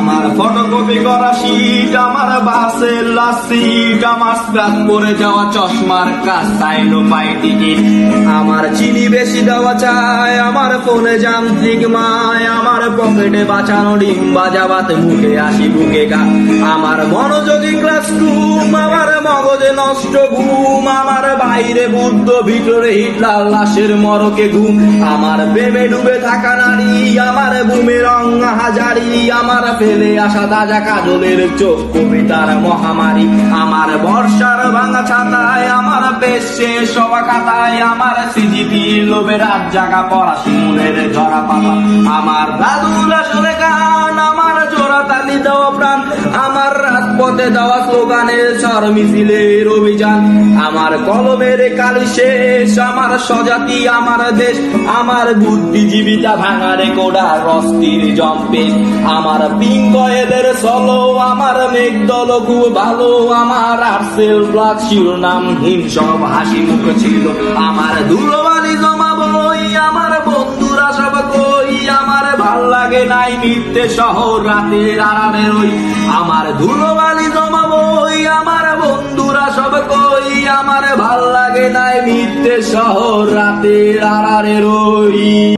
আমার ফটোকপি করা শীট, আমার বাসের লাসিট, আমার স্ক্র্যাচ করে যাওয়া চশমার কাজ, সাইনো পাই টিকিট। আমার চিনি বেশি দেওয়া চায়, আমার ফোনে যান্ত্রিক মায়, আমার পকেটে বাঁচানো ডিম বাজাবাতে মুখে আসি বুকে গা। আমার মনোযোগী ক্লাসরুম, আমার মগজে নষ্ট ঘুম, আমার বাইরে বুদ্ধ ভিতরে হিটলার লাশের মরকে ঘুম। আমার প্রেমে ডুবে থাকা নারী, আমার বুমে রং হাজারি, আমার ফেলে আসা তাজা কাজলের চোখ কবিতার মহামারী। আমার বর্ষার ভাঙা ছাতায়, আমার বেশ শেষ হওয়া খাতায়, আমার সিজিপি লোভে রাত জাগা পড়া শিমুলের ঝরা পাতা। আমার দাদুর আসলে গান, আমার জোড়া তালি দেওয়া প্রাণ, আমার রাজপথে দেওয়া স্লোগানের ঝড় মিছিলের অভিযান। আমার কলমের কালি শেষ, আমার স্বজাতি, আমার দেশ, আমার বুদ্ধিজীবিতা ভাঙা রেকর্ডার অস্থির জম্পে। আমার পিঙ্কয়েলের সলো, আমার মেঘদল খুব ভালো, আমার আর্সেল ব্লক শিরোনামহীন সব হাসি মুখ ছিল। আমার ধুলোবালি জমা বই, আমার বন্ধুরা সব কই, আমার ভাল লাগে নাই মিথ্যে শহর রাতের আড়ালে রই। আমার ধুলোবালি জমা বই, আমার বন্ধুরা সব কই, আমার ভাল লাগে নাই মিথ্যে শহর রাতের আড়ালে রই।